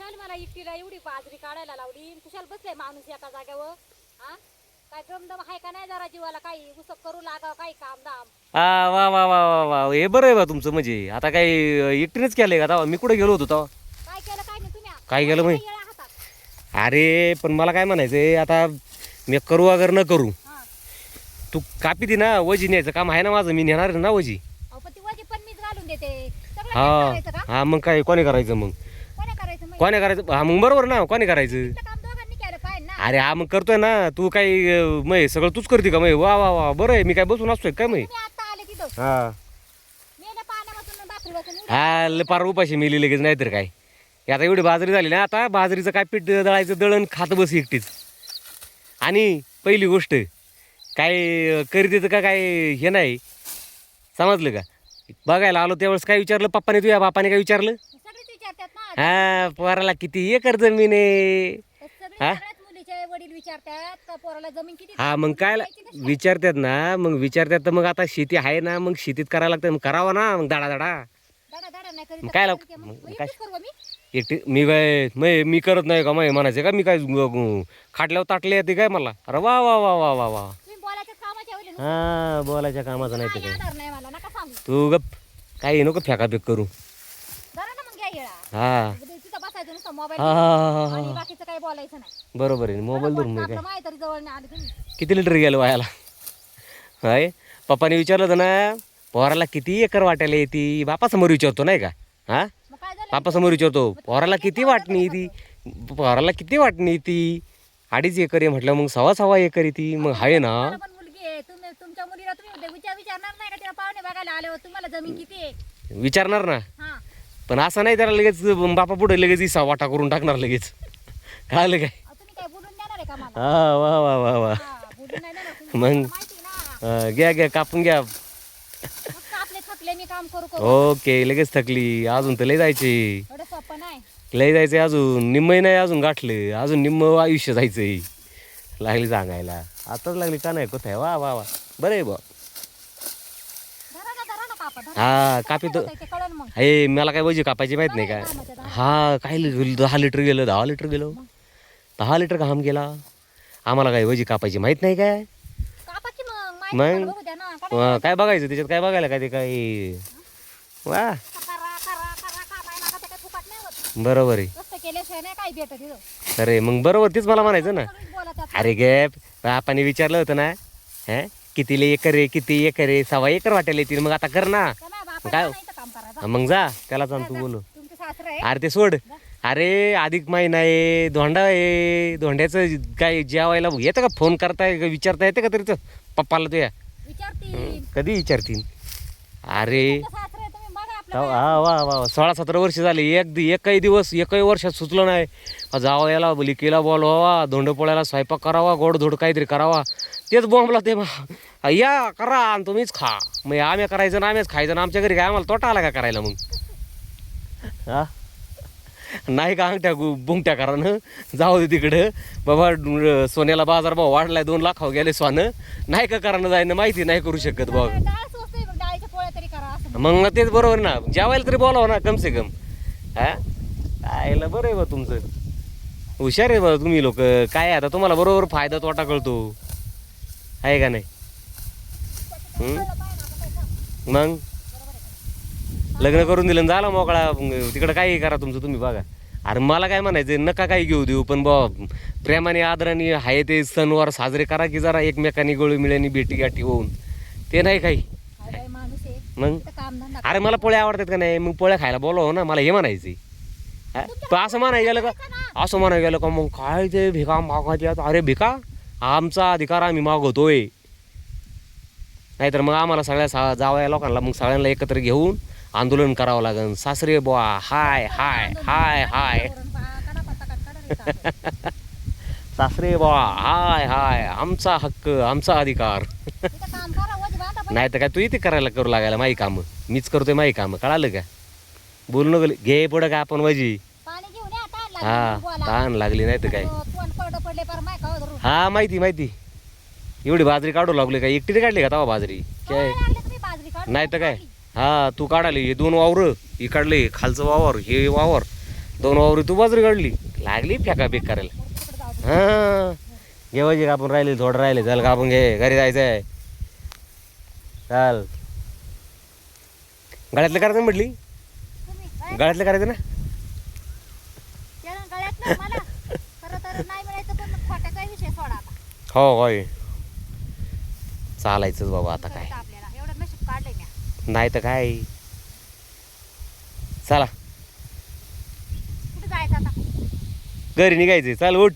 झाली मला एकटीला एवढी बाजरी काढायला लावली कुशाल बसले माणूस एका जागेवर. हा काय दमदम आहे का नाही जरा जीवाला काही उसक करू लागा काही काम दाम. वा वा वा वा वा हे बरं आहे बा तुमचं. म्हणजे आता काही एकटीनेच केलंय का तेव्हा? मी कुठे गेलो होतो तेव्हा? काय केलं काय नाही तुम्ही काय केलं मी? येळा हातात. अरे पण मला काय म्हणायचंय आता, मी करू अगर न करू, हा तू कापी ती ना, वजी न्यायचं काम आहे ना माझं, मी नेणार आहे ना वजी. अहो पण ती वजी पण मीच घालून देते सगळं हा करायचं का? हा मग काय कोणी करायचं मग? कोणी करायचं मग? कोणी करायचं? हा मग बरोबर ना, कोणी करायचं? इथलं काम दोघांनी केलं पाहिजे ना. अरे हा मग करतोय ना तू. काही मग सगळं तूच करते का? मग वा वा वा बरं आहे. मी काय बसून असतोय काय मग? तुम्ही आता आले तिथं हा मेल्या पाण्यापासून भाकरी वाचून हा पार उपाशी मिली लगेच, नाहीतर काय. हे आता एवढी बाजरी झाली ना, आता बाजरीचं काय पीठ दळायचं, दळण खात बस एकटीच. आणि पहिली गोष्ट काय करीत का काय हे नाही समजलं का? बघायला आलो त्यावेळेस काय विचारलं पप्पाने, तुझ्या बापाने काय विचारलं? सगळेच विचारतात ना. हा पोराला किती एकर जमीन आहे? हा? सगळ्याच मुलीचे वडील विचारतात का पोराला जमीन किती. हा मग काय विचारतात ना, मग विचारतात तर मग आता शेती आहे ना, मग शेतीत करायला लागतं, मग करावं ना मग दाडा दाडा. दाडा दाडा नाही करीत मग तर काय काय लाव- करते मग? मग मग काय- एकटीच करू का मी? एकटी मी काय मी करत नाही का? मग म्हणायचं का मी काय खाटल्यावर ताटले येते काय मला? अरे वा वा वा वा वा वा. तुम्ही बोलायच्या कामाच्या वेळी हा बोलायच्या कामाचं नाही तर काय. आधार नाही मला नका सांगू. तू गप काही नको फेकाफेक करू. जरा ना मग घ्या येळा. हा तिथं बसायचं नुसतं मोबाईल हा हा हा आणि हा बाकीचं काही बोलायचं नाही. बरोबर आहे. मोबाईल धरून मी काय आपलं माहिती तरी जवळ नाही आले तुम्ही. किती लिटर गेलं वायाला? हाय पप्पाने विचारलं होतं ना, पोराला किती एकर वाटायला येते? बापासमोर विचारतो नाही का? हा मग काय झालं? बापासमोर विचारतो पोराला किती वाटणी येते? पोराला किती वाटणी येते? 2.5 एकर आहे म्हटलं, मग 1.25 एकर येते. मग आहे ना. मला पण मुलगी आहे. तुम्ही तुमच्या मुलीला तुम्ही विचारणार नाही का तिला पाहुणे बघायला आल्यावर तुम्हाला जमीन किती आहे? विचारणार ना, हा पण असं नाही त्याला लगेच बापा पुढे लगेच इसा वाटा करून टाकणार लगेच. कळलं काय? तुम्ही काय बोलून देणार आहे का मला? हा वा वा वा वा. हा, बोलून नाही देणार तुम्ही. मग मला माहिती ना. घ्या घ्या कापून घ्या. फक्त आपले थकले मी काम करू करू. ओके लगेच थकली. अजून तर लय जायचे, एवढं सोपं नाही. लय जायचंय अजून. निम्मही नाही अजून गाठलं, अजून निम्म आयुष्य जायचंय. लागली सांगायला आताच लागली का नाही कोथाय. वा वा वा बरं आहे बा. धरा ना कापा धरा. हा कापी तर ते कळलं मग. हे मला काय वजी कापायची माहित नाही का? हा काय 10 लिटर गेलं, 10 लिटर गेलो, 10 लिटर घाम गेला. आम्हाला काय वजी कापायची माहित नाही काय? कापा की मग मग? माहिती बघू द्या ना. करा काय बघायचं त्याच्यात? काय बघायला काय ते काय? वा करा कापायला का ते काय फुकट नाही होत. बरोबर आहे. कष्ट केल्याशिवाय नाही काही भेटत इथं. अरे मग बरोबर तेच मला म्हणायचं ना. सगळीच बोलतात. अरे गॅप बापाने विचारलं होतं ना, हा किती एकर आहे, किती एकर आहे? 1.25 एकर वाटायला येतील. मग आता कर ना. त्या माझ्या बापाला काय? नाही इथं काम करायचं. हा, मग जा त्याला सांग तू बोलू. तुमचं सासरं आहे. अरे ते सोड. अरे अधिक महिना आहे, धोंडा आहे, धोंड्याचं काय जेवायला येतं का? फोन करताय का? विचारता येते का तरी पप्पाला तुया? विचारतील. कधी विचारतील? अरे तुमचं सासरं आहे तुम्ही बघा आपलं. हा वा वा 16-17 वर्ष झाले, एकही दिवस एकही वर्षात सुचलं नाही जावयाला लिकीला बोलवावा, धोंडपोळ्याला स्वयंपाक करावा, गोडधोड काहीतरी करावा. तेच बोंबला ते या करा आणि तुम्हीच खा. मग आम्ही करायचं ना आम्हीच खायचं ना. आमच्या घरी काय आम्हाला तोटा आला का करायला मग? हा नाही का अंगठ्या बुंगट्या करा ना. जाऊ दे तिकडं बाबा. सोन्याला बाजार भाव वाढलाय, 2 लाखावर गेले सोनं. नाही का करा ना जायनं माहिती नाही करू शकत बघ. डाळ स्वस्त आहे मग डाळीच्या पोळ्या तरी करा असं. मग तेच बरोबर ना, जेवायला तरी बोलावं ना कम से कम. हा आयला बरं आहे बा तुमचं. हुशार आहे बा तुम्ही लोक. काय आता तुम्हाला बरोबर फायदा तोटा कळतो आहे का नाही? मग लग्न करून दिलं झालं मोकळा. तिकडं काही करा तुमचं तुम्ही बघा. अरे मला काय म्हणायचं, नका काही घेऊ देऊ, पण बा प्रेमाने आदराने आहे ते सणवार साजरे करा की जरा एकमेकांनी गोळी मिळ्यानी भेटी गाठी होऊन. ते नाही काही. काय माणूस आहे. मग इथं कामधंदा अरे मला पोळ्या आवडतात का नाही? मग पोळ्या खायला बोलाव ना. मला हे म्हणायचं असं म्हणायला गेलं का? असं म्हणायला गेलं का मग काय ते भिका मागायचे? अरे भिका आमचा अधिकार, आम्ही मागवतोय. नाहीतर मग आम्हाला सगळ्या जावया लोकांना मग सगळ्यांना एकत्र घेऊन आंदोलन करावं लागेल. सासरे बुवा हाय हाय हाय हाय. सासरे बुवा हाय हाय, आमचा हक्क, आमचा अधिकार. इथं काम करा वज बांधा पण. नाही तर काय तू इथे करायला करू लागायला माही कामं? मीच करतोय माही कामं. कळालं का? बोलू नको घे पुढं का आपण वजी. पाणी घेऊन या ताण हा लागली बोला. ताण लागली नाही तर काय. तोंड कोरडं पडले पर माय का धरून. हा माहिती. एवढी बाजरी काढू लागली का? एकटीने काढली का तवा बाजरी? काय लागले तुम्ही बाजरी काढून. नाही तर काय. हा तू काढाली हे 2 वावर, हे काढले खालचं वावर, हे वावर 2 वावरी तू बाजरी काढली लागली फेका बेक करायला. तिकडे जाऊ दे. हां घेवायची का आपण राहिले थोडं राहिले चल का आपण घे घरी जायचं आहे चाल. गळ्यातलं करायचं म्हटली तुम्ही गळ्यात गळ्यातलं करायचं ना. त्यानं गळ्यात ना मला खरं तर नाही मिळायचं पण खोट्याचा विषय सोडा आता. हो होय चालायचंच बाबा आता काय करायचं आपल्याला एवढं नशीब काढलंय मी. नाही तर काय. चला कुठे जायचं आता? घरी निघायचंय चाल उठ.